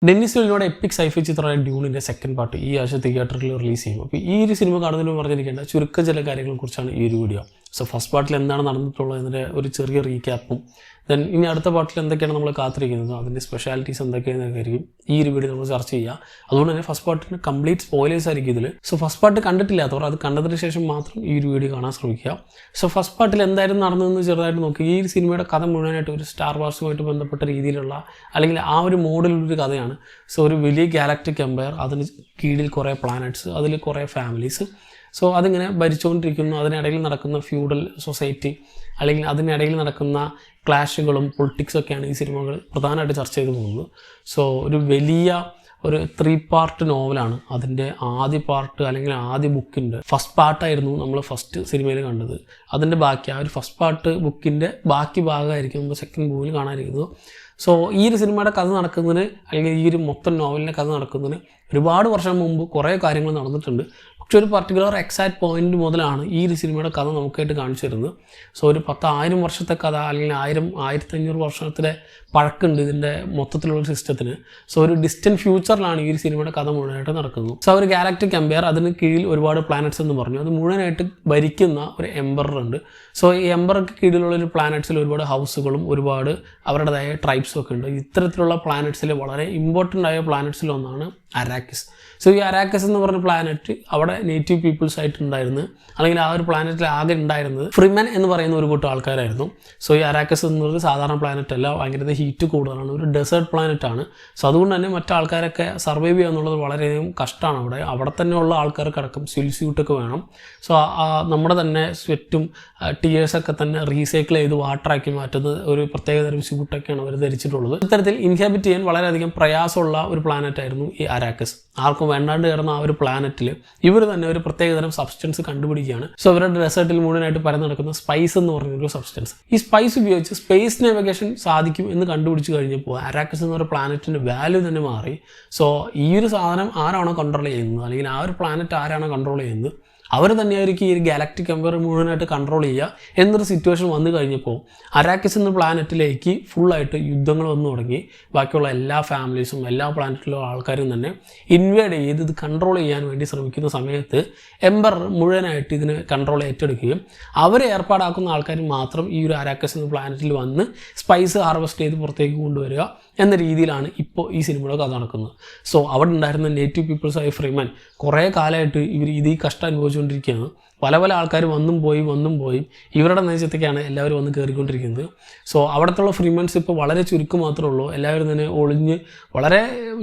Dennis വില്ലിനോട് EPIC sci fi ചിത്രമായ ഡ്യൂണിൻ്റെ second part ഈ ആഴ്ച തിയേറ്ററിൽ റിലീസ് ചെയ്യും. അപ്പോൾ ഈ ഒരു സിനിമ കാണുന്നതിന് പറഞ്ഞിരിക്കേണ്ട ചുരുക്കം ചില കാര്യങ്ങളെക്കുറിച്ചാണ് ഈ ഒരു വീഡിയോ. സോ ഫസ്റ്റ് പാർട്ടിൽ എന്താണ് നടന്നിട്ടുള്ളത് എന്നതിൻ്റെ ഒരു ചെറിയ റീക്യാപ്പും ദെൻ ഇനി അടുത്ത പാർട്ടിൽ എന്തൊക്കെയാണ് നമ്മൾ കാത്തിരിക്കുന്നത്, അതിൻ്റെ സ്പെഷ്യാലിറ്റീസ് എന്തൊക്കെയാണെന്നൊക്കെയായിരിക്കും ഈ ഒരു വീഡിയോ നമ്മൾ ചർച്ച ചെയ്യുക. അതുകൊണ്ട് തന്നെ ഫസ്റ്റ് പാർട്ടിന് കംപ്ലീറ്റ് സ്പോയിലേഴ്സ് ആയിരിക്കും ഇതിൽ. സോ ഫസ്റ്റ് പാർട്ട് കണ്ടിട്ടില്ലാത്തവർ അത് കണ്ടതിന് ശേഷം മാത്രം ഈ ഒരു വീഡിയോ കാണാൻ ശ്രമിക്കുക. സോ ഫസ്റ്റ് പാർട്ടിൽ എന്തായിരുന്നു നടന്നതെന്ന് ചെറുതായിട്ട് നോക്കി. ഈ സിനിമയുടെ കഥ മുഴുവനായിട്ട് ഒരു സ്റ്റാർ വാർസുമായിട്ട് ബന്ധപ്പെട്ട രീതിയിലുള്ള അല്ലെങ്കിൽ ആ ഒരു മോഡലുള്ളൊരു കഥയാണ്. സോ ഒരു വലിയ ഗാലക്റ്റിക് എംപയർ, അതിന് കീഴിൽ കുറേ പ്ലാനറ്റ്സ്, അതിൽ കുറേ ഫാമിലീസ്. സോ അതിങ്ങനെ ഭരിച്ചുകൊണ്ടിരിക്കുന്നു. അതിനിടയിൽ നടക്കുന്ന ഫ്യൂഡൽ സൊസൈറ്റി അല്ലെങ്കിൽ അതിനിടയിൽ നടക്കുന്ന ക്ലാഷുകളും പൊളിറ്റിക്സൊക്കെയാണ് ഈ സിനിമകൾ പ്രധാനമായിട്ട് ചർച്ച ചെയ്ത് പോകുന്നത്. സോ ഒരു വലിയ ഒരു 3 പാർട്ട് നോവലാണ്. അതിൻ്റെ ആദ്യ പാർട്ട് അല്ലെങ്കിൽ ആദ്യ ബുക്കിൻ്റെ ഫസ്റ്റ് പാർട്ടായിരുന്നു നമ്മൾ ഫസ്റ്റ് സിനിമയിൽ കണ്ടത്. അതിൻ്റെ ബാക്കി ആ ഒരു ഫസ്റ്റ് പാർട്ട് ബുക്കിൻ്റെ ബാക്കി ഭാഗമായിരിക്കും നമ്മൾ സെക്കൻഡ് മൂവിൽ കാണാനിരിക്കുന്നത്. സോ ഈ ഒരു സിനിമയുടെ കഥ നടക്കുന്നതിന് അല്ലെങ്കിൽ ഈ ഒരു മൊത്തം നോവലിൻ്റെ കഥ നടക്കുന്നതിന് ഒരുപാട് വർഷം മുമ്പ് കുറേ കാര്യങ്ങൾ നടന്നിട്ടുണ്ട്. പക്ഷെ ഒരു പർട്ടിക്കുലർ എക്സാക്ട് പോയിന്റ് മുതലാണ് ഈ ഒരു സിനിമയുടെ കഥ നമുക്കായിട്ട് കാണിച്ചു തരുന്നത്. സോ ഒരു 10,000 വർഷത്തെ കഥ അല്ലെങ്കിൽ 1000-1500 വർഷത്തിലെ പഴക്കുണ്ട് ഇതിൻ്റെ മൊത്തത്തിലുള്ള സിസ്റ്റത്തിന്. സോ ഒരു ഡിസ്റ്റൻറ്റ് ഫ്യൂച്ചറിലാണ് ഈ ഒരു സിനിമയുടെ കഥ മുഴുവനായിട്ട് നടക്കുന്നത്. സോ ഒരു ഗാലക്റ്റിക് എംപയർ, അതിന് കീഴിൽ ഒരുപാട് പ്ലാനറ്റ്സ് എന്ന് പറഞ്ഞു. അത് മുഴുവനായിട്ട് ഭരിക്കുന്ന ഒരു എംപറർ ഉണ്ട്. സോ ഈ എംപറർക്ക് കീഴിലുള്ള ഒരു പ്ലാനറ്റ്സിൽ ഒരുപാട് ഹൗസുകളും ഒരുപാട് അവരുടേതായ ട്രൈബ്സും ഒക്കെ ഉണ്ട്. ഇത്തരത്തിലുള്ള പ്ലാനറ്റ്സിൽ വളരെ ഇമ്പോർട്ടൻ്റ് ആയ പ്ലാനറ്റ്സിലൊന്നാണ് അരാക്കിസ്. സോ ഈ അരാക്കസ് എന്ന് പറഞ്ഞ പ്ലാനറ്റ് അവിടെ നേറ്റീവ് പീപ്പിൾസ് ആയിട്ടുണ്ടായിരുന്നു, അല്ലെങ്കിൽ ആ ഒരു പ്ലാനറ്റിൽ ആകെ ഉണ്ടായിരുന്നത് ഫ്രിമൻ എന്ന് പറയുന്ന ഒരു കൂട്ടം ആൾക്കാരായിരുന്നു. സോ ഈ അരാക്കസ് എന്നുള്ളത് സാധാരണ പ്ലാനറ്റ് അല്ല, ഭയങ്കര ഹീറ്റ് കൂടുതലാണ്, ഒരു ഡെസേർട്ട് പ്ലാനറ്റ് ആണ്. സോ അതുകൊണ്ട് തന്നെ മറ്റാൾക്കാരൊക്കെ സർവൈവ് ചെയ്യുക എന്നുള്ളത് വളരെയധികം കഷ്ടമാണ്. അവിടെ തന്നെയുള്ള ആൾക്കാർക്കടക്കം സ്യൂട്ടൊക്കെ വേണം. സോ നമ്മുടെ തന്നെ സ്വെറ്റും ടിയേഴ്സൊക്കെ തന്നെ റീസൈക്കിൾ ചെയ്ത് വാട്ടറാക്കി മാറ്റുന്നത് ഒരു പ്രത്യേകതരം സ്യൂട്ടൊക്കെയാണ് അവർ ധരിച്ചിട്ടുള്ളത്. ഇത്തരത്തിൽ ഇൻഹാബിറ്റ് ചെയ്യാൻ വളരെയധികം പ്രയാസമുള്ള ഒരു പ്ലാനറ്റ് ആയിരുന്നു ഈ അരാക്കസ്. ആർക്കും വേണ്ടാണ്ട് കിടന്ന ആ ഒരു പ്ലാനറ്റിൽ ഇവർ തന്നെ ഒരു പ്രത്യേകതരം സബ്സ്റ്റൻസ് കണ്ടുപിടിക്കുകയാണ്. സോ ഇവരുടെ ഡെസേർട്ടിൽ മുഴുവനായിട്ട് പരന്നു നടക്കുന്ന സ്പൈസ് എന്ന് പറഞ്ഞൊരു സബ്സ്റ്റൻസ്. ഈ സ്പൈസ് ഉപയോഗിച്ച് സ്പേസ് നാവിഗേഷൻ സാധിക്കും എന്ന് കണ്ടുപിടിച്ച് കഴിഞ്ഞപ്പോൾ അരാക്കസ് എന്ന ഒരു പ്ലാനറ്റിൻ്റെ വാല്യൂ തന്നെ മാറി. സോ ഈ ഒരു സാധനം ആരാണോ കൺട്രോൾ ചെയ്യുന്നത് അല്ലെങ്കിൽ ആ ഒരു പ്ലാനറ്റ് ആരാണോ കൺട്രോൾ ചെയ്യുന്നത് അവർ തന്നെയായിരിക്കും ഈ ഒരു ഗാലക്റ്റിക് എംപയർ മുഴുവനായിട്ട് കൺട്രോൾ ചെയ്യുക എന്നൊരു സിറ്റുവേഷൻ വന്നു കഴിഞ്ഞപ്പോൾ അരാക്കിസ് എന്ന പ്ലാനറ്റിലേക്ക് ഫുള്ളായിട്ട് യുദ്ധങ്ങൾ വന്നു തുടങ്ങി. ബാക്കിയുള്ള എല്ലാ ഫാമിലീസും എല്ലാ പ്ലാനറ്റിലുള്ള ആൾക്കാരും തന്നെ ഇൻവേഡ് ചെയ്ത് ഇത് കൺട്രോൾ ചെയ്യാൻ വേണ്ടി ശ്രമിക്കുന്ന സമയത്ത് എംപയർ മുഴുവനായിട്ട് ഇതിന് കൺട്രോൾ ഏറ്റെടുക്കുകയും അവരെ ഏർപ്പാടാക്കുന്ന ആൾക്കാർ മാത്രം ഈ ഒരു അരാക്കസ് എന്ന പ്ലാനറ്റിൽ വന്ന് സ്പൈസ് ഹാർവെസ്റ്റ് ചെയ്ത് പുറത്തേക്ക് കൊണ്ടുവരിക എന്ന രീതിയിലാണ് ഇപ്പോൾ ഈ സിനിമയുടെ കഥ നടക്കുന്നത്. സോ അവിടെ ഉണ്ടായിരുന്ന നേറ്റീവ് പീപ്പിൾസായ ഫ്രീമൻ കുറേ കാലമായിട്ട് ഇവർ ഇത് ഈ കഷ്ടം അനുഭവിച്ചുകൊണ്ടിരിക്കുകയാണ്. പല ആൾക്കാർ വന്നും പോയി ഇവരുടെ നേച്ചത്തേക്കാണ് എല്ലാവരും വന്ന് കയറിക്കൊണ്ടിരിക്കുന്നത്. സോ അവിടുത്തെ ഫ്രീമൻസ് ഇപ്പോൾ വളരെ ചുരുക്കം മാത്രമേ ഉള്ളൂ. എല്ലാവരും തന്നെ ഒളിഞ്ഞ് വളരെ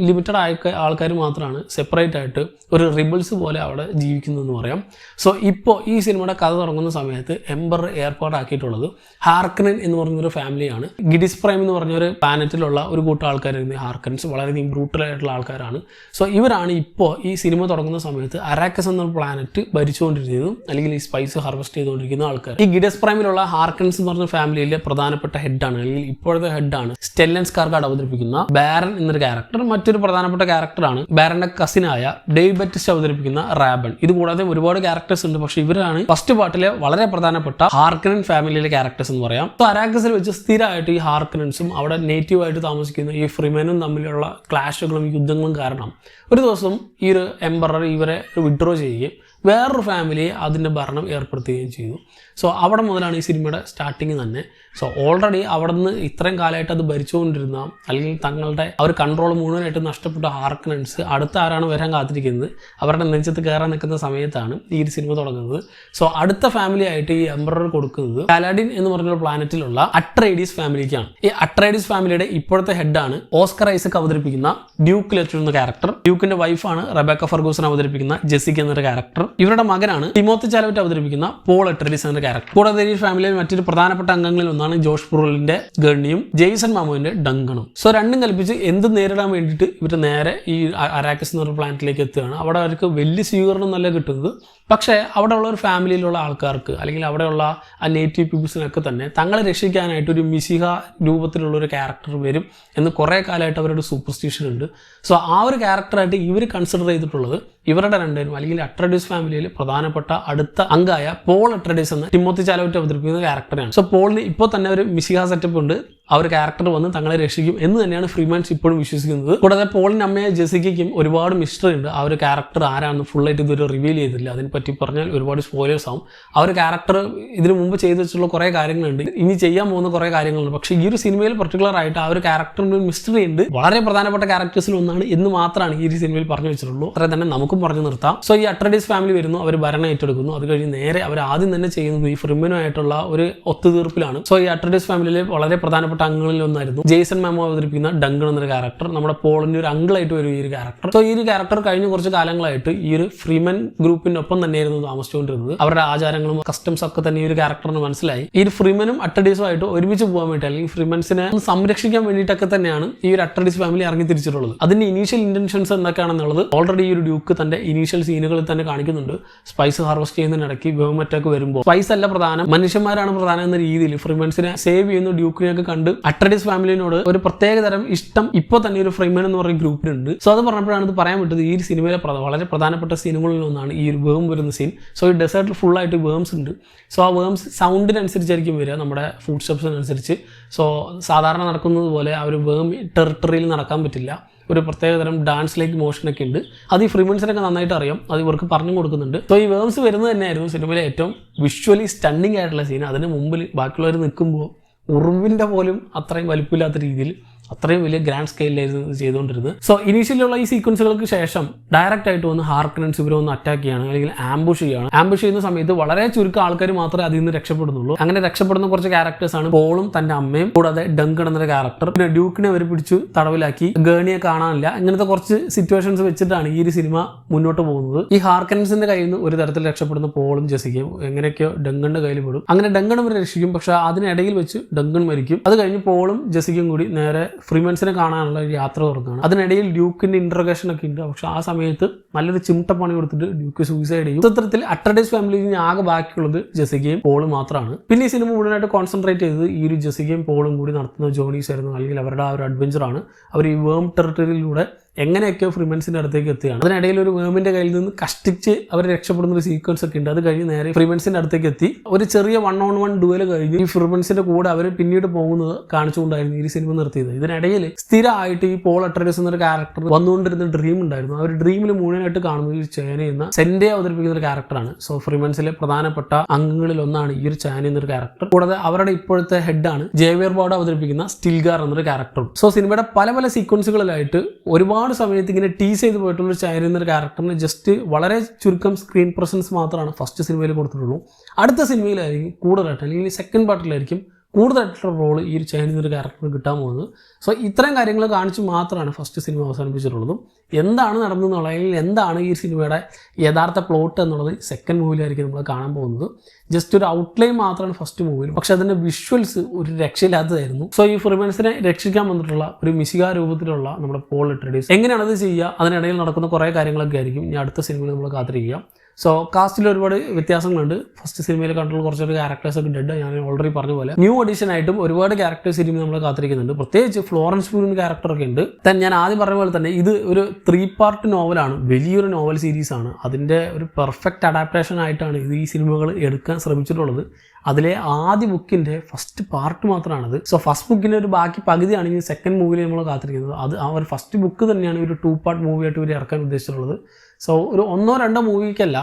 ലിമിറ്റഡ് ആൾക്കാർ മാത്രമാണ് സെപ്പറേറ്റ് ആയിട്ട് ഒരു റിബിൾസ് പോലെ അവിടെ ജീവിക്കുന്നതെന്ന് പറയാം. സോ ഇപ്പോൾ ഈ സിനിമയുടെ കഥ തുടങ്ങുന്ന സമയത്ത് എംപയർ ഏർപ്പാടാക്കിയിട്ടുള്ളത് ഹാർക്കനൻ എന്ന് പറഞ്ഞൊരു ഫാമിലിയാണ്. ഗിഡിസ് പ്രൈം എന്ന് പറഞ്ഞൊരു പ്ലാനറ്റിലുള്ള ഒരു കൂട്ടം ആൾക്കാരായിരുന്നു ഹാർക്കൻസ്. വളരെയധികം ബ്രൂട്ടലായിട്ടുള്ള ആൾക്കാരാണ്. സോ ഇവരാണ് ഇപ്പോൾ ഈ സിനിമ തുടങ്ങുന്ന സമയത്ത് അരാക്കസ് എന്ന പ്ലാനറ്റ് ഭരിച്ചുകൊണ്ടിരുന്നതും അല്ലെങ്കിൽ ഈ സ്പൈസ് ഹാർവെസ്റ്റ് ചെയ്തുകൊണ്ടിരിക്കുന്ന ആൾക്കാർ. ഈ ഗിഡസ് പ്രൈമിലുള്ള ഹാർക്കൻസ് എന്ന് പറഞ്ഞ ഫാമിലിയിലെ പ്രധാനപ്പെട്ട ഹെഡാണ് അല്ലെങ്കിൽ ഇപ്പോഴത്തെ ഹെഡാണ് സ്റ്റെല്ലൻ സ്കാർഗാർഡ് അവതരിപ്പിക്കുന്ന ബാരൻ എന്നൊരു ക്യാരക്ടർ. മറ്റൊരു പ്രധാനപ്പെട്ട ക്യാരക്ടറാണ് ബാരന്റെ കസിനായ ഡേവ് ബറ്റിസ്റ്റ് അവതരിപ്പിക്കുന്ന റാബൺ. ഇത് കൂടാതെ ഒരുപാട് ക്യാരക്ടേഴ്സ് ഉണ്ട്. പക്ഷേ ഇവരാണ് ഫസ്റ്റ് പാർട്ടിലെ വളരെ പ്രധാനപ്പെട്ട ഹാർക്കനൻ ഫാമിലിയിലെ ക്യാരക്ടേഴ്സ് എന്ന് പറയാം. അപ്പോൾ അരാക്കസിൽ വെച്ച് സ്ഥിരമായിട്ട് ഈ ഹാർക്കനൻസും അവിടെ നേറ്റീവായിട്ട് താമസിക്കുന്ന ഈ ഫ്രിമനും തമ്മിലുള്ള ക്ലാഷുകളും യുദ്ധങ്ങളും കാരണം ഒരു ദിവസം ഈ ഒരു എംപറർ ഇവരെ വിഡ്രോ ചെയ്യുകയും വേറൊരു ഫാമിലിയെ അതിൻ്റെ ഭരണം ഏർപ്പെടുത്തുകയും ചെയ്തു. സോ അവിടെ മുതലാണ് ഈ സിനിമയുടെ സ്റ്റാർട്ടിങ് തന്നെ. സോ ഓൾറെഡി അവിടെ നിന്ന് ഇത്രയും കാലമായിട്ട് അത് ഭരിച്ചുകൊണ്ടിരുന്ന അല്ലെങ്കിൽ തങ്ങളുടെ ആ ഒരു കൺട്രോൾ മുഴുവനായിട്ട് നഷ്ടപ്പെട്ട ഹാർക്കനൻസ് അടുത്ത ആരാണ് വരാൻ കാത്തിരിക്കുന്നത് അവരുടെ നെഞ്ചത്ത് കയറാൻ നിൽക്കുന്ന സമയത്താണ് ഈ ഒരു സിനിമ തുടങ്ങുന്നത്. സോ അടുത്ത ഫാമിലി ആയിട്ട് ഈ എംപറർ കൊടുക്കുന്നത് കാലാഡിൻ എന്ന് പറഞ്ഞൊരു പ്ലാനറ്റിലുള്ള അട്രൈഡീസ് ഫാമിലിക്കാണ്. ഈ അട്രൈഡീസ് ഫാമിലിയുടെ ഇപ്പോഴത്തെ ഹെഡാണ് ഓസ്കർ ഐസക് അവതരിപ്പിക്കുന്ന ഡ്യൂക്ക് ലെറ്റർ എന്ന ക്യാരക്ടർ. ഡ്യൂക്കിന്റെ വൈഫാണ് റെബേക്ക ഫെർഗൂസൺ അവതരിപ്പിക്കുന്ന ജെസിക്ക എന്നൊരു ക്യാരക്ടർ. ഇവരുടെ മകനാണ് ടിമോത്തി ചാലവറ്റ് അവതരിപ്പിക്കുന്ന പോൾ അട്രൈഡീസ് എന്ന ക്യാരക്ടർ. കൂടാതെ ഈ ഫാമിലിയിൽ മറ്റൊരു പ്രധാനപ്പെട്ട അംഗങ്ങളിൽ ഒന്നാണ് ജോഷ് ബ്രൂലിന്റെ ഗണ്ണിയും ജെയ്സൺ മാമോന്റെ ഡങ്കണും. സോ രണ്ടും കൽപ്പിച്ച് എന്ത് നേരിടാൻ വേണ്ടിയിട്ട് ഇവർ നേരെ ഈ അരാക്കസ് എന്ന് പറഞ്ഞ പ്ലാനറ്റിലേക്ക് എത്തുകയാണ്. അവിടെ അവർക്ക് വലിയ സ്വീകരണം നല്ല കിട്ടുന്നത്. പക്ഷേ അവിടെയുള്ള ഒരു ഫാമിലിയിലുള്ള ആൾക്കാർക്ക് അല്ലെങ്കിൽ അവിടെയുള്ള ആ നേറ്റീവ് പീപ്പിൾസിനൊക്കെ തന്നെ തങ്ങളെ രക്ഷിക്കാനായിട്ട് ഒരു മിശിഹ രൂപത്തിലുള്ളൊരു ക്യാരക്ടർ വരും എന്ന് കുറേ കാലമായിട്ട് അവരുടെ സൂപ്പർസ്റ്റിഷൻ ഉണ്ട്. സോ ആ ഒരു ക്യാരക്ടറായിട്ട് ഇവർ കൺസിഡർ ചെയ്തിട്ടുള്ളത് ഇവരുടെ രണ്ടുപേരും അല്ലെങ്കിൽ അട്രൈഡീസ് ഫാമിലിയിൽ പ്രധാനപ്പെട്ട അടുത്ത അംഗമായ പോൾ അട്രൈഡീസ് എന്ന ടിമോത്തി ചാലവറ്റ് അവതരിപ്പിക്കുന്ന ക്യാരക്ടറാണ്. സോ പോളിന് ഇപ്പോൾ തന്നെ ഒരു മിശിഹ സെറ്റപ്പ് ഉണ്ട്. ആ ഒരു ക്യാരക്ടർ വന്ന് തങ്ങളെ രക്ഷിക്കും എന്ന് തന്നെയാണ് ഫ്രീമാൻസ് ഇപ്പോഴും വിശ്വസിക്കുന്നത്. കൂടാതെ പോളിൻ്റെ അമ്മയെ ജെസിക്കയ്ക്കും ഒരുപാട് മിസ്റ്ററി ഉണ്ട്. ആ ഒരു ക്യാരക്ടർ ആരാണെന്ന് ഫുള്ളായിട്ട് ഇതൊരു റിവീൽ ചെയ്തില്ല. അതിനെപ്പറ്റി പറഞ്ഞാൽ ഒരുപാട് സ്പോയിലേഴ്സ് ആവും. ആ ഒരു ക്യാരക്ടർ ഇതിനു മുമ്പ് ചെയ്തു വെച്ചിട്ടുള്ള കുറേ കാര്യങ്ങളുണ്ട്, ഇനി ചെയ്യാൻ പോകുന്ന കുറേ കാര്യങ്ങളുണ്ട്. പക്ഷേ ഈ ഒരു സിനിമയിൽ പർട്ടിക്കുലർ ആയിട്ട് ആ ഒരു ക്യാരക്ടറിന് ഒരു മിസ്റ്ററി ഉണ്ട്. വളരെ പ്രധാനപ്പെട്ട ക്യാരക്ടേഴ്സിൽ ഒന്നാണ് എന്ന് മാത്രമാണ് ഈ ഒരു സിനിമയിൽ പറഞ്ഞു വെച്ചിട്ടുള്ളൂ. അത്ര തന്നെ നമുക്കും പറഞ്ഞു നിർത്താം. സോ ഈ അട്രഡീസ് ഫാമിലി വരുന്നു, അവർ ഭരണം ഏറ്റെടുക്കുന്നു. അത് കഴിഞ്ഞ് നേരെ അവർ ആദ്യം തന്നെ ചെയ്യുന്നത് ഈ ഫ്രിമനുമായിട്ടുള്ള ഒരു ഒത്തുതീർപ്പിലാണ്. സോ ഈ അട്രഡീസ് ഫാമിലിയിലെ വളരെ പ്രധാനപ്പെട്ട അംഗങ്ങളിൽ ഒന്നായിരുന്നു ജെയ്സൺ മാമോ അവതരിപ്പിക്കുന്ന ഡങ്കൺ എന്നൊരു ക്യാരക്ടർ. നമ്മുടെ പോളിന്റെ ഒരു അങ്കിളായിട്ട് വരും ഈ ഒരു ക്യാരക്ടർ. സോ ഈ ഒരു ക്യാരക്ടർ കഴിഞ്ഞ കുറച്ച് കാലങ്ങളായിട്ട് ഈ ഒരു ഫ്രീമൻ ഗ്രൂപ്പിന്റെ ഒപ്പം തന്നെയായിരുന്നു താമസിച്ചുകൊണ്ടിരുന്നത്. അവരുടെ ആചാരങ്ങളും കസ്റ്റംസ് ഒക്കെ തന്നെ ഈ ഒരു ക്യാരക്ടറിന് മനസ്സിലായി. ഈ ഒരു ഫ്രീമനും അട്രഡീസും ആയിട്ട് ഒരുമിച്ച് പോകാൻ വേണ്ടി അല്ലെങ്കിൽ ഫ്രീമൻസിനെ സംരക്ഷിക്കാൻ വേണ്ടിയിട്ടൊക്കെ തന്നെയാണ് ഈ ഒരു അട്രഡീസ് ഫാമിലി ഇറങ്ങി തിരിച്ചിട്ടുള്ളത്. അതിന്റെ ഇനീഷ്യൽ ഇന്റൻഷൻസ് എന്തൊക്കെയാണെന്നുള്ളത് ഓൾറെഡി ഈ ഒരു ഡ്യൂക്ക് തന്റെ ഇനീഷ്യൽ സീനുകളിൽ തന്നെ കാണിക്കുന്നുണ്ട്. സ്പൈസ് ഹാർവെസ്റ്റ് ചെയ്യുന്നതിനിടയ്ക്ക് ബോം അറ്റാക്ക് വരുമ്പോൾ സ്പൈസ് അല്ല പ്രധാനം, മനുഷ്യന്മാരാണ് പ്രധാനം എന്ന രീതിയിൽ ഫ്രീമൻസിനെ സേവ് ചെയ്യുന്ന ഡ്യൂക്കിനെയൊക്കെ കണ്ട് അട്രഡീസ് ഫാമിലിനോട് ഒരു പ്രത്യേകതരം ഇഷ്ടം ഇപ്പോൾ തന്നെ ഒരു ഫ്രീമൻ എന്ന് പറയുന്ന ഗ്രൂപ്പിനുണ്ട്. സോ അത് പറഞ്ഞപ്പോഴാണ് ഇത് പറയാൻ പറ്റത്. ഈ ഒരു സിനിമയിലെ വളരെ പ്രധാനപ്പെട്ട സീനുകളിൽ ഒന്നാണ് ഈ ഒരു വേം വരുന്ന സീൻ. സോ ഈ ഡെസേർട്ടിൽ ഫുള്ളായിട്ട് വേംസ് ഉണ്ട്. സോ ആ വേംസ് സൗണ്ടിനനുസരിച്ചായിരിക്കും വരിക, നമ്മുടെ ഫുഡ് സ്റ്റെപ്സിനനുസരിച്ച്. സോ സാധാരണ നടക്കുന്നത് പോലെ ആ ഒരു വേം ടെറിട്ടറിയിൽ നടക്കാൻ പറ്റില്ല. ഒരു പ്രത്യേകതരം ഡാൻസ് ലൈക്ക് മോഷനൊക്കെ ഉണ്ട്. അത് ഈ ഫ്രീമൻസിനൊക്കെ നന്നായിട്ട് അറിയാം, അത് ഇവർക്ക് പറഞ്ഞു കൊടുക്കുന്നുണ്ട്. സോ ഈ വേംസ് വരുന്നത് തന്നെയായിരുന്നു സിനിമയിലെ ഏറ്റവും വിഷ്വലി സ്റ്റണ്ണിങ് ആയിട്ടുള്ള സീൻ. അതിന് മുമ്പിൽ ബാക്കിയുള്ളവർ നിൽക്കുമ്പോൾ ഉറുമ്പിൻ്റെ പോലും അത്രയും വലുപ്പമില്ലാത്ത രീതിയിൽ അത്രയും വലിയ ഗ്രാൻഡ് സ്കെയിലായിരുന്നു ഇത് ചെയ്തുകൊണ്ടിരുന്നത്. സോ ഇനീഷ്യലിയുള്ള ഈ സീക്വൻസുകൾക്ക് ശേഷം ഡയറക്റ്റ് ആയിട്ട് വന്ന് ഹാർക്കനൻസ് ഇവരെ ഒന്ന് അറ്റാക്ക് ചെയ്യാണ്, അല്ലെങ്കിൽ ആംബുഷ് ചെയ്യാണ്. ആംബുഷ് ചെയ്യുന്ന സമയത്ത് വളരെ ചുരുക്കം ആൾക്കാർ മാത്രമേ അതിൽ നിന്ന് രക്ഷപ്പെടുന്നുള്ളൂ. അങ്ങനെ രക്ഷപ്പെടുന്ന കുറച്ച് ക്യാരക്ടേഴ്സാണ് പോളും തന്റെ അമ്മയും, കൂടാതെ ഡങ്കൺ എന്നൊരു ക്യാരക്ടർ. പിന്നെ ഡ്യൂക്കിനെ അവർ പിടിച്ചു തടവിലാക്കി, ഗേണിയെ കാണാനില്ല. ഇങ്ങനത്തെ കുറച്ച് സിറ്റുവേഷൻസ് വെച്ചിട്ടാണ് ഈ ഒരു സിനിമ മുന്നോട്ട് പോകുന്നത്. ഈ ഹാർക്കനൻസിന്റെ കയ്യിൽ നിന്ന് ഒരു തരത്തിൽ രക്ഷപ്പെടുന്ന പോളും ജെസിക്കയും എങ്ങനെയൊക്കെയോ ഡങ്കണിന്റെ കയ്യിൽ പെടും. അങ്ങനെ ഡങ്കൺ ഇവരെ രക്ഷിക്കും. പക്ഷെ അതിനിടയിൽ വെച്ച് ഡങ്കൺ മരിക്കും. അത് കഴിഞ്ഞ് പോളും ജെസിക്കയും കൂടി നേരെ ഫ്രീമൻസിനെ കാണാനുള്ള ഒരു യാത്ര തുടങ്ങുകയാണ്. അതിനിടയിൽ ഡ്യൂക്കിന്റെ ഇന്റർഗേഷൻ ഒക്കെ ഉണ്ട്. പക്ഷെ ആ സമയത്ത് നല്ലൊരു ചിമിട്ടപ്പണി കൊടുത്തിട്ട് ഡ്യൂക്ക് സൂയിസൈഡ് ചെയ്യും. ചിത്രത്തിൽ അട്രഡീസ് ഫാമിലിയിൽ ആകെ ബാക്കിയുള്ളത് ജെസിക്കയും പോളും മാത്രമാണ്. പിന്നെ ഈ സിനിമ മുഴുവനായിട്ട് കോൺസെൻട്രേറ്റ് ചെയ്തത് ഈ ഒരു ജെസിക്കയും പോളും കൂടി നടത്തുന്ന ജോണീസ് ആയിരുന്നു, അല്ലെങ്കിൽ അവരുടെ ആ ഒരു അഡ്വഞ്ചറാണ്. അവർ ഈ വേം ടെറിട്ടറിയിലൂടെ എങ്ങനെയൊക്കെയോ ഫ്രീമൻസിന്റെ അടുത്തേക്ക് എത്തുകയാണ്. അതിനിടയിൽ ഒരു വേമിന്റെ കയ്യിൽ നിന്ന് കഷ്ടിച്ച് അവർ രക്ഷപ്പെടുന്ന ഒരു സീക്വൻസ് ഒക്കെ ഉണ്ട്. അത് കഴിഞ്ഞ് നേരെ ഫ്രീമൻസിന്റെ അടുത്തേക്ക് എത്തി ഒരു ചെറിയ 1-on-1 ഡുവൽ കഴിഞ്ഞ് ഈ ഫ്രീമൻസിന്റെ കൂടെ അവർ പിന്നീട് പോകുന്നത് കാണിച്ചുകൊണ്ടായിരുന്നു ഈ സിനിമ നിർത്തിയത്. ഇതിനിടയിൽ സ്ഥിരമായിട്ട് ഈ പോൾ അട്രഡീസ് എന്നൊരു ക്യാരക്ടർ വന്നുകൊണ്ടിരുന്ന ഡ്രീം ഉണ്ടായിരുന്നു. ആ ഒരു ഡ്രീമിൽ മുഴുവനായിട്ട് കാണുന്നത് ഈ ചാന എന്ന സെൻഡെ അവതരിപ്പിക്കുന്ന ഒരു ക്യാരക്ടറാണ്. സോ ഫ്രീമൻസിലെ പ്രധാനപ്പെട്ട അംഗങ്ങളിൽ ഒന്നാണ് ഈ ഒരു ചാന എന്നൊരു ക്യാരക്ടർ. കൂടാതെ അവരുടെ ഇപ്പോഴത്തെ ഹെഡാണ് ജേവിയർ ബോർഡ് അവതരിപ്പിക്കുന്ന സ്റ്റിൽഗാർ എന്നൊരു ക്യാരക്ടറും. സോ സിനിമയുടെ പല പല സീക്വൻസുകളിലായിട്ട് ഒരുപാട് സമയത്ത് ഇങ്ങനെ ടീസ് ചെയ്ത് പോയിട്ടുള്ള ചാന എന്നൊരു ക്യാരക്ടറിന് ജസ്റ്റ് വളരെ ചുരുക്കം സ്ക്രീൻ പ്രസൻസ് മാത്രമാണ് ഫസ്റ്റ് സിനിമയിൽ കൊടുത്തിട്ടുള്ളൂ. അടുത്ത സിനിമയിലായിരിക്കും കൂടുതലായിട്ട്, അല്ലെങ്കിൽ സെക്കൻഡ് പാർട്ടിലായിരിക്കും കൂടുതലായിട്ടുള്ള റോള് ഈ ഒരു ചാന എന്നൊരു ക്യാരക്ടറിന് കിട്ടാൻ പോകുന്നത്. സോ ഇത്രയും കാര്യങ്ങൾ കാണിച്ച് മാത്രമാണ് ഫസ്റ്റ് സിനിമ അവസാനിപ്പിച്ചിട്ടുള്ളതും. എന്താണ് നടന്നതെന്നുള്ള, അല്ലെങ്കിൽ എന്താണ് ഈ സിനിമയുടെ യഥാർത്ഥ പ്ലോട്ട് എന്നുള്ളത് സെക്കൻഡ് മൂവിയിലായിരിക്കും നമ്മൾ കാണാൻ പോകുന്നത്. ജസ്റ്റ് ഒരു ഔട്ട്ലൈൻ മാത്രമാണ് ഫസ്റ്റ് മൂവിയിൽ, പക്ഷെ അതിൻ്റെ വിഷ്വൽസ് ഒരു രക്ഷയില്ലാത്തതായിരുന്നു. സോ ഈ ഫ്രീമൻസിനെ രക്ഷിക്കാൻ വന്നിട്ടുള്ള ഒരു മിശിക രൂപത്തിലുള്ള നമ്മുടെ പോൾ അട്രഡീസ് എങ്ങനെയാണത് ചെയ്യുക, അതിനിടയിൽ നടക്കുന്ന കുറേ കാര്യങ്ങളൊക്കെ ആയിരിക്കും ഇനി അടുത്ത സിനിമയിൽ നമ്മൾ കാത്തിരിക്കുക. സോ കാസ്റ്റിൽ ഒരുപാട് വ്യത്യാസങ്ങളുണ്ട്. ഫസ്റ്റ് സിനിമയിൽ കണ്ടുള്ള കുറച്ചൊരു ക്യാരക്ടേഴ്സൊക്കെ ഡെഡ്, ഞാൻ ഓൾറെഡി പറഞ്ഞ പോലെ. ന്യൂ എഡിഷൻ ആയിട്ടും ഒരുപാട് ക്യാരക്ടേഴ്സ് സിനിമ നമ്മൾ കാത്തിരിക്കുന്നുണ്ട്. പ്രത്യേകിച്ച് ഫ്ലോറൻസ് പ്യൂവിൻ്റെ ക്യാരക്ടറൊക്കെ ഉണ്ട്. ഞാൻ ആദ്യം പറഞ്ഞ പോലെ തന്നെ ഇത് ഒരു 3 പാർട്ട് നോവലാണ്, വലിയൊരു നോവൽ സീരീസാണ്. അതിൻ്റെ ഒരു പെർഫെക്റ്റ് അഡാപ്റ്റേഷൻ ആയിട്ടാണ് ഇത് ഈ സിനിമകൾ എടുക്കാൻ ശ്രമിച്ചിട്ടുള്ളത്. അതിലെ ആദ്യ ബുക്കിൻ്റെ ഫസ്റ്റ് പാർട്ട് മാത്രമാണത്. സോ ഫസ്റ്റ് ബുക്കിൻ്റെ ഒരു ബാക്കി പകുതിയാണ് ഈ സെക്കൻഡ് മൂവിയിൽ നമ്മൾ കാത്തിരിക്കുന്നത്. അത് ആ ഒരു ഫസ്റ്റ് ബുക്ക് തന്നെയാണ് ഒരു 2 പാർട്ട് മൂവിയായിട്ട് ഇവർ ഇറക്കാൻ ഉദ്ദേശിച്ചിട്ടുള്ളത്. സോ ഒരു 1-2 മൂവിക്കല്ല,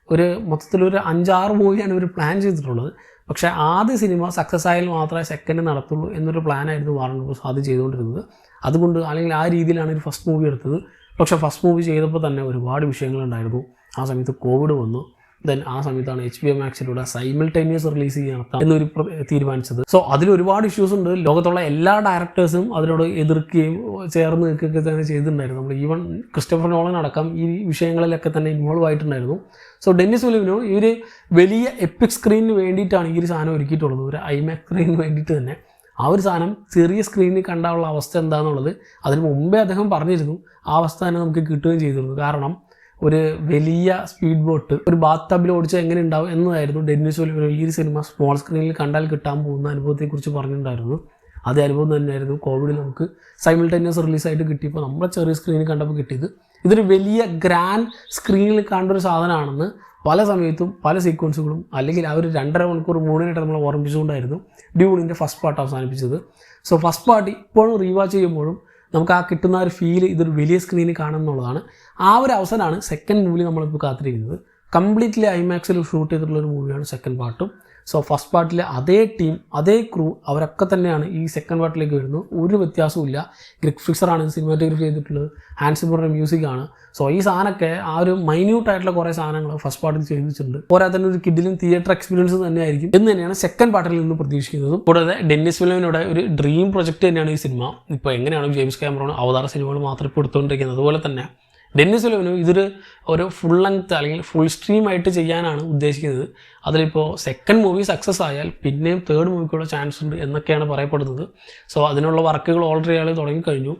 ഒരു മൊത്തത്തിലൊരു 5-6 മൂവിയാണ് ഇവർ പ്ലാൻ ചെയ്തിട്ടുള്ളത്. പക്ഷേ ആദ്യ സിനിമ സക്സസ് ആയാൽ മാത്രമേ സെക്കൻഡ് നടത്തുള്ളൂ എന്നൊരു പ്ലാനായിരുന്നു വാറൻ ബ്രോസ് ആദ്യം ചെയ്തുകൊണ്ടിരുന്നത്. അതുകൊണ്ട് അല്ലെങ്കിൽ ആ രീതിയിലാണ് ഒരു ഫസ്റ്റ് മൂവി എടുത്തത്. പക്ഷേ ഫസ്റ്റ് മൂവി ചെയ്തപ്പോൾ തന്നെ ഒരുപാട് വിഷയങ്ങളുണ്ടായിരുന്നു. ആ സമയത്ത് കോവിഡ് വന്നു. ദെൻ ആ സമയത്താണ് HBO Maxിലൂടെ സൈമിൾട്ടേനിയസ് റിലീസ് ചെയ്യാൻ എന്നൊരു തീരുമാനിച്ചത്. സോ അതിൽ ഒരുപാട് ഇഷ്യൂസ് ഉണ്ട്. ലോകത്തുള്ള എല്ലാ ഡയറക്ടേഴ്സും അതിനോട് എതിർക്കുകയും ചേർന്ന് നിൽക്കുകയൊക്കെ തന്നെ ചെയ്തിട്ടുണ്ടായിരുന്നു. നമ്മൾ ഈവൻ ക്രിസ്റ്റഫർ നോളൻ അടക്കം ഈ വിഷയങ്ങളിലൊക്കെ തന്നെ ഇൻവോൾവ് ആയിട്ടുണ്ടായിരുന്നു. സോ ഡെന്നിസ് വില്ലിവിനോ ഈ ഒരു വലിയ എപ്പിക് സ്ക്രീനിന് വേണ്ടിയിട്ടാണ് ഈ ഒരു സാധനം ഒരുക്കിയിട്ടുള്ളത്, ഒരു IMAX സ്ക്രീനിന് വേണ്ടിയിട്ട് തന്നെ. ആ ഒരു സാധനം ചെറിയ സ്ക്രീനിൽ കണ്ടാലുള്ള അവസ്ഥ എന്താണെന്നുള്ളത് അതിന് മുമ്പേ അദ്ദേഹം പറഞ്ഞിരുന്നു. ആ അവസ്ഥ തന്നെ നമുക്ക് കിട്ടുകയും ചെയ്തിരുന്നു. കാരണം ഒരു വലിയ സ്പീഡ് ബോട്ട് ഒരു ബാത്ത് ടബിൽ ഓടിച്ചാൽ എങ്ങനെ ഉണ്ടാവും എന്നതായിരുന്നു ഡെന്നിസ് വില്ലിവിനോ ഈ ഒരു സിനിമ സ്മോൾ സ്ക്രീനിൽ കണ്ടാൽ കിട്ടാൻ പോകുന്ന അനുഭവത്തെക്കുറിച്ച് പറഞ്ഞിട്ടുണ്ടായിരുന്നു. അതേ അനുഭവം തന്നെയായിരുന്നു കോവിഡിൽ നമുക്ക് സൈമിൾട്ടേനിയസ് റിലീസായിട്ട് കിട്ടിയപ്പോൾ നമ്മുടെ ചെറിയ സ്ക്രീനിൽ കണ്ടപ്പോൾ കിട്ടിയത്. ഇതൊരു വലിയ ഗ്രാൻഡ് സ്ക്രീനിൽ കണ്ട ഒരു സാധനമാണെന്ന് പല സമയത്തും പല സീക്വൻസുകളും അല്ലെങ്കിൽ ആ ഒരു 2.5 മണിക്കൂർ 3 മിനിറ്റ് നമ്മളെ ഓർമ്മിച്ചുകൊണ്ടായിരുന്നു ഡ്യൂണിൻ്റെ ഫസ്റ്റ് പാർട്ട് അവസാനിപ്പിച്ചത്. സോ ഫസ്റ്റ് പാർട്ട് ഇപ്പോഴും റീവാച്ച് ചെയ്യുമ്പോഴും നമുക്ക് ആ കിട്ടുന്ന ഒരു ഫീൽ ഇതൊരു വലിയ സ്ക്രീനിൽ കാണും എന്നുള്ളതാണ്. ആ ഒരു അവസരമാണ് സെക്കൻഡ് മൂവി നമ്മളിപ്പോൾ കാത്തിരിക്കുന്നത്. കംപ്ലീറ്റ്ലി ഐമാക്സിൽ ഷൂട്ട് ചെയ്തിട്ടുള്ളൊരു മൂവിയാണ് സെക്കൻഡ് പാർട്ടും. സോ ഫസ്റ്റ് പാർട്ടിലെ അതേ ടീം അതേ ക്രൂ അവരൊക്കെ തന്നെയാണ് ഈ സെക്കൻഡ് പാർട്ടിലേക്ക് വരുന്നത്. ഒരു വ്യത്യാസവും ഇല്ല. ഗ്രിഗ് ഫിക്സറാണ് സിനിമാറ്റോഗ്രഫി ചെയ്തിട്ടുള്ളത്, ഹാൻസ് സിമ്മറുടെ മ്യൂസിക്കാണ്. സോ ഈ സാധനമൊക്കെ ആ ഒരു മൈന്യൂട്ടായിട്ടുള്ള കുറേ സാധനങ്ങൾ ഫസ്റ്റ് പാർട്ടിൽ ചെയ്തിട്ടുണ്ട്. പോരാതെ തന്നെ ഒരു കിഡിലും തിയേറ്റർ എക്സ്പീരിയൻസ് തന്നെയായിരിക്കും എന്ന് തന്നെയാണ് സെക്കൻഡ് പാർട്ടിൽ നിന്ന് പ്രതീക്ഷിക്കുന്നതും. കൂടാതെ ഡെന്നിസ് വില്ലവിനോടെ ഒരു ഡ്രീം പ്രൊജക്റ്റ് തന്നെയാണ് ഈ സിനിമ. ഇപ്പോൾ എങ്ങനെയാണ് ജെയിംസ് കാമറോൺ അവതാര സിനിമകൾ മാത്രം ഇപ്പോൾ എടുത്തുകൊണ്ടിരിക്കുന്നത്, അതുപോലെ തന്നെ ഡെന്നിസ് വില്ലവിന് ഇതൊരു ഒരു ഫുൾ ലെങ്ത് അല്ലെങ്കിൽ ഫുൾ സ്ട്രീം ആയിട്ട് ചെയ്യാനാണ് ഉദ്ദേശിക്കുന്നത്. അതിലിപ്പോൾ സെക്കൻഡ് മൂവി സക്സസ് ആയാൽ പിന്നെയും തേർഡ് മൂവിക്കുള്ള ചാൻസ് ഉണ്ട് എന്നൊക്കെയാണ് പറയപ്പെടുന്നത്. സോ അതിനുള്ള വർക്കുകൾ ഓൾറെഡി അയാൾ തുടങ്ങിക്കഴിഞ്ഞു.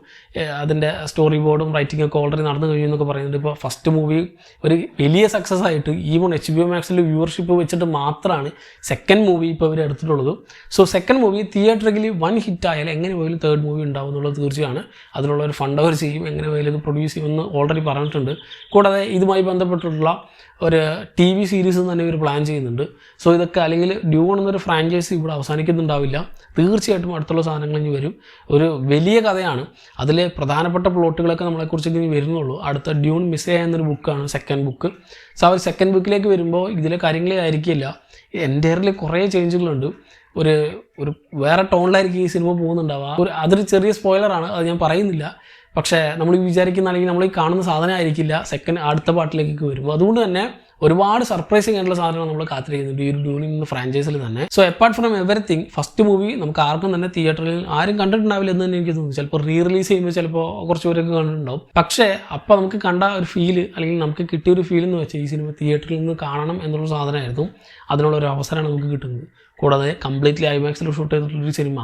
അതിൻ്റെ സ്റ്റോറി ബോർഡും റൈറ്റിംഗ് ഒക്കെ ഓൾറെഡി നടന്നു കഴിഞ്ഞു എന്നൊക്കെ പറയുന്നുണ്ട്. ഇപ്പോൾ ഫസ്റ്റ് മൂവി ഒരു വലിയ സക്സസ് ആയിട്ട് ഈവൺ HBO Maxൽ വ്യൂവർഷിപ്പ് വെച്ചിട്ട് മാത്രമാണ് സെക്കൻഡ് മൂവി ഇപ്പോൾ ഇവർ എടുത്തിട്ടുള്ളത്. സോ സെക്കൻഡ് മൂവി തിയേറ്ററിൽ വൺ ഹിറ്റ് ആയാൽ എങ്ങനെ പോയാലും തേർഡ് മൂവി ഉണ്ടാവും എന്നുള്ളത് തീർച്ചയാണ്. അതിനുള്ള ഒരു ഫണ്ട് അവർ ചെയ്യും, എങ്ങനെ പോയാലും ഇത് പ്രൊഡ്യൂസ് ചെയ്യുമെന്ന് ഓൾറെഡി പറഞ്ഞിട്ടുണ്ട്. കൂടാതെ ഇതുമായി ബന്ധപ്പെട്ടിട്ടുള്ള ഒരു TV സീരീസ് തന്നെ ഇവർ പ്ലാൻ ചെയ്യുന്നുണ്ട്. സോ ഇതൊക്കെ അല്ലെങ്കിൽ ഡ്യൂൺ എന്നൊരു ഫ്രാഞ്ചൈസി ഇവിടെ അവസാനിക്കുന്നുണ്ടാവില്ല. തീർച്ചയായിട്ടും അടുത്തുള്ള സാധനങ്ങൾ ഇനി വരും. ഒരു വലിയ കഥയാണ്. അതിലെ പ്രധാനപ്പെട്ട പ്ലോട്ടുകളൊക്കെ നമ്മളെക്കുറിച്ച് ഇനി വരുന്നുള്ളൂ. അടുത്ത ഡ്യൂൺ മിസ് ചെയ്യുക എന്നൊരു ബുക്കാണ് സെക്കൻഡ് ബുക്ക്. സോ അവർ സെക്കൻഡ് ബുക്കിലേക്ക് വരുമ്പോൾ ഇതിലെ കാര്യങ്ങളേ ആയിരിക്കില്ല. എൻ്റയർലി കുറേ ചേഞ്ചുകളുണ്ട്. ഒരു വേറെ ടോണിലായിരിക്കും ഈ സിനിമ പോകുന്നുണ്ടാവുക. അതൊരു ചെറിയ സ്പോയിലറാണ്, അത് ഞാൻ പറയുന്നില്ല. പക്ഷേ നമ്മൾ വിചാരിക്കുന്ന അല്ലെങ്കിൽ നമ്മൾ ഈ കാണുന്ന സാധനം ആയിരിക്കില്ല അടുത്ത പാർട്ടിലേക്കൊക്കെ വരുമ്പോൾ. അതുകൊണ്ട് തന്നെ ഒരുപാട് സർപ്രൈസിങ് ആയിട്ടുള്ള സാധനങ്ങൾ നമ്മൾ കാത്തിരിക്കുന്നുണ്ട് ഈ ഒരു ഡ്യൂണിംഗ് ഫ്രാഞ്ചൈസിൽ തന്നെ. So apart from everything first movie നമുക്ക് ആർക്കും തന്നെ തിയേറ്ററിൽ ആരും കണ്ടിട്ടുണ്ടാവില്ല എന്ന് തന്നെ എനിക്ക് തോന്നുന്നു. ചിലപ്പോൾ റിലീസ് ചെയ്യുമ്പോൾ ചിലപ്പോൾ കുറച്ച് പേരൊക്കെ കണ്ടിട്ടുണ്ടാവും. പക്ഷേ അപ്പോൾ നമുക്ക് കണ്ട ഒരു ഫീല് അല്ലെങ്കിൽ നമുക്ക് കിട്ടിയ ഒരു ഫീൽ എന്ന് വെച്ചാൽ ഈ സിനിമ തിയേറ്ററിൽ നിന്ന് കാണണം എന്നുള്ള സാധനമായിരുന്നു. അതിനുള്ള ഒരു അവസരമാണ് നമുക്ക് കിട്ടുന്നത്. കൂടാതെ കംപ്ലീറ്റ്ലി ഐമാക്സിൽ ഷൂട്ട് ചെയ്തിട്ടുള്ളൊരു സിനിമ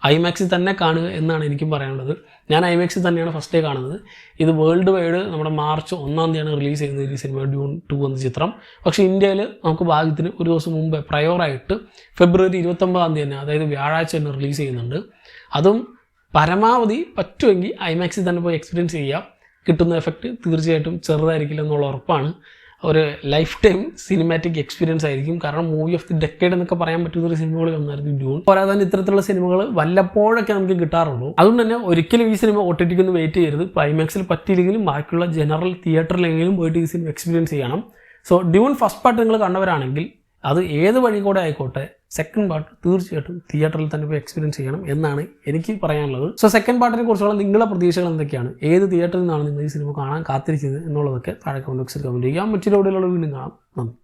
ഐമാക്സിൽ തന്നെ കാണുക എന്നാണ് എനിക്കും പറയാനുള്ളത്. ഞാൻ ഐമാക്സിൽ തന്നെയാണ് ഫസ്റ്റ് ഡേ കാണുന്നത്. ഇത് വേൾഡ് വൈഡ് നമ്മുടെ മാർച്ച് 1-ാം തീയതിയാണ് റിലീസ് ചെയ്യുന്നത് ഈ സിനിമ ഡ്യൂൺ 2 എന്ന ചിത്രം. പക്ഷേ ഇന്ത്യയിൽ നമുക്ക് ഭാഗ്യത്തിന് ഒരു ദിവസം മുമ്പ് പ്രയോറായിട്ട് ഫെബ്രുവരി 29-ാം തീയതി തന്നെ, അതായത് വ്യാഴാഴ്ച തന്നെ റിലീസ് ചെയ്യുന്നുണ്ട്. അതും പരമാവധി പറ്റുമെങ്കിൽ ഐമാക്സിൽ തന്നെ പോയി എക്സ്പീരിയൻസ് ചെയ്യുക. കിട്ടുന്ന എഫക്റ്റ് തീർച്ചയായിട്ടും ചെറുതായിരിക്കില്ല എന്നുള്ള ഉറപ്പാണ്. ഒരു ലൈഫ് ടൈം സിനിമാറ്റിക് എക്സ്പീരിയൻസ് ആയിരിക്കും. കാരണം മൂവി ഓഫ് ദി ഡെക്കേഡ് എന്നൊക്കെ പറയാൻ പറ്റുന്ന ഒരു സിനിമകളിൽ ഒന്നായിരുന്നു ഡ്യൂൺ. പോരാതെ തന്നെ ഇത്തരത്തിലുള്ള സിനിമകൾ വല്ലപ്പോഴൊക്കെ നമുക്ക് കിട്ടാറുള്ളൂ. അതുകൊണ്ട് തന്നെ ഒരിക്കലും ഈ സിനിമ OTTക്ക് ഒന്ന് വെയിറ്റ് ചെയ്യരുത്. ഇപ്പോൾ ഐമാക്സിൽ പറ്റിയില്ലെങ്കിലും ബാക്കിയുള്ള ജനറൽ തിയേറ്ററിലെങ്കിലും പോയിട്ട് ഈ സിനിമ എക്സ്പീരിയൻസ് ചെയ്യണം. സോ ഡ്യൂൺ ഫസ്റ്റ് പാർട്ട് നിങ്ങൾ കണ്ടവരാണെങ്കിൽ അത് ഏത് വഴി കൂടെ ആയിക്കോട്ടെ സെക്കൻഡ് പാർട്ട് തീർച്ചയായിട്ടും തിയേറ്ററിൽ തന്നെ പോയി എക്സ്പീരിയൻസ് ചെയ്യണം എന്നാണ് എനിക്ക് പറയാനുള്ളത്. സോ സെക്കൻഡ് പാർട്ടിനെ കുറിച്ചുള്ള നിങ്ങളുടെ പ്രതീക്ഷകൾ എന്തൊക്കെയാണ്? ഏത് തിയേറ്ററിൽ നിന്നാണ് നിങ്ങൾ ഈ സിനിമ കാണാൻ കാത്തിരിക്കുന്നത് എന്നുള്ളതൊക്കെ താഴെ കമന്റ് ബോക്സിൽ കമന്റ് ചെയ്യാം. മറ്റൊരു വീഡിയോയിലുള്ള വീണ്ടും കാണാം. നന്ദി.